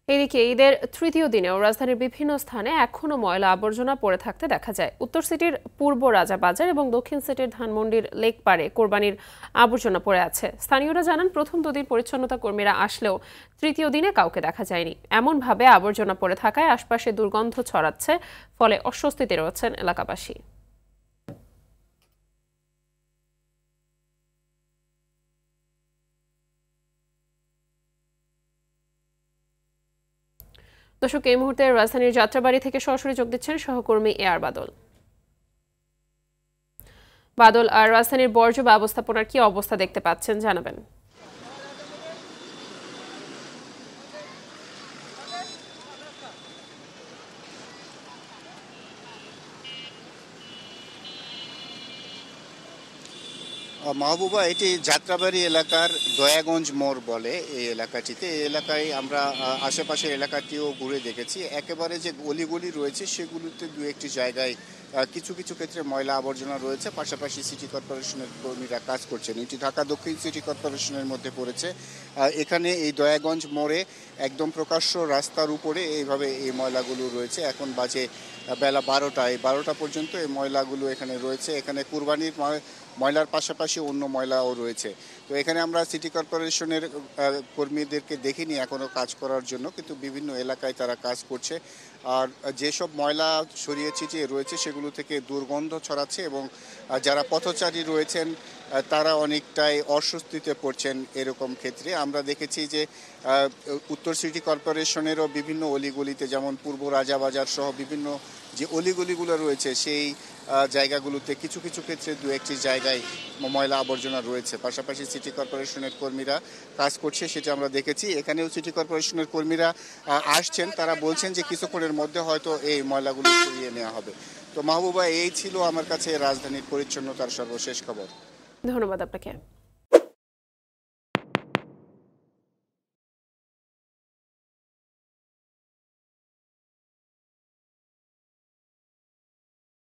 এদিকে ঈদের তৃতীয় দিনেও রাজধানীর বিভিন্ন স্থানে এখনো ময়লা আবর্জনা পড়ে থাকতে দেখা যায়। উত্তর সিটির পূর্ব রাজাবাজার এবং দক্ষিণ সিটির ধানমন্ডির লেক পাড়ে কোরবানির আবর্জনা পড়ে আছে। স্থানীয়রা জানান, প্রথম দুদিন পরিচ্ছন্নতা কর্মীরা আসলেও তৃতীয় দিনে কাউকে দেখা যায়নি। এমনভাবে আবর্জনা পড়ে থাকায় আশপাশে দুর্গন্ধ ছড়াচ্ছে, ফলে অস্বস্তিতে রয়েছেন এলাকাবাসী। দর্শক, এই মুহূর্তে রাজধানীর যাত্রাবাড়ি থেকে সরাসরি যোগ দিচ্ছেন সহকর্মী এআর বাদল। বাদল, আর রাজধানীর বর্জ্য ব্যবস্থাপনার কি অবস্থা দেখতে পাচ্ছেন জানাবেন। মাহবুবা, এটি যাত্রাবাড়ি এলাকার দয়াগঞ্জ মোড় বলে এই এলাকাটিতে। এই এলাকায় আমরা আশেপাশের এলাকাটিও ঘুরে দেখেছি। একেবারে যে গলিগুলি রয়েছে সেগুলিতে দু একটি জায়গায় কিছু কিছু ক্ষেত্রে ময়লা আবর্জনা রয়েছে। পাশাপাশি সিটি কর্পোরেশনের কর্মীরা কাজ করছেন। এটি ঢাকা দক্ষিণ সিটি কর্পোরেশনের মধ্যে পড়েছে। এখানে এই দয়াগঞ্জ মোড়ে একদম প্রকাশ্য রাস্তার উপরে এইভাবে এই ময়লাগুলো রয়েছে। এখন বাজে বেলা 12টা। এই 12টা পর্যন্ত এই ময়লাগুলো এখানে রয়েছে। এখানে কুরবানির ময়লার পাশাপাশি অন্য ময়লাও রয়েছে। তো এখানে আমরা সিটি কর্পোরেশনের কর্মীদেরকে দেখিনি এখনও কাজ করার জন্য, কিন্তু বিভিন্ন এলাকায় তারা কাজ করছে। আর যেসব ময়লা ছড়িয়ে ছিটিয়ে রয়েছে সেগুলো থেকে দুর্গন্ধ ছড়াচ্ছে এবং যারা পথচারী রয়েছেন তারা অনেকটাই অস্বস্তিতে পড়ছেন। এরকম ক্ষেত্রে আমরা দেখেছি যে উত্তর সিটি কর্পোরেশনেরও বিভিন্ন অলিগলিতে, যেমন পূর্ব রাজাবাজার সহ বিভিন্ন যে অলিগলিগুলো রয়েছে সেই জায়গাগুলোতে কিছু কিছু ক্ষেত্রে দু একটি জায়গায় ময়লা আবর্জনা রয়েছে। পাশাপাশি সিটি কর্পোরেশনের কর্মীরা কাজ করছে, সেটা আমরা দেখেছি। এখানেও সিটি কর্পোরেশনের কর্মীরা আসছেন, তারা বলছেন যে কিছুক্ষণের মধ্যে হয়তো এই ময়লাগুলো সরিয়ে নেওয়া হবে। তো মাহবুবা, এই ছিল আমার কাছে রাজধানীর পরিচ্ছন্নতার সর্বশেষ খবর। ধন্যবাদ আপনাকে।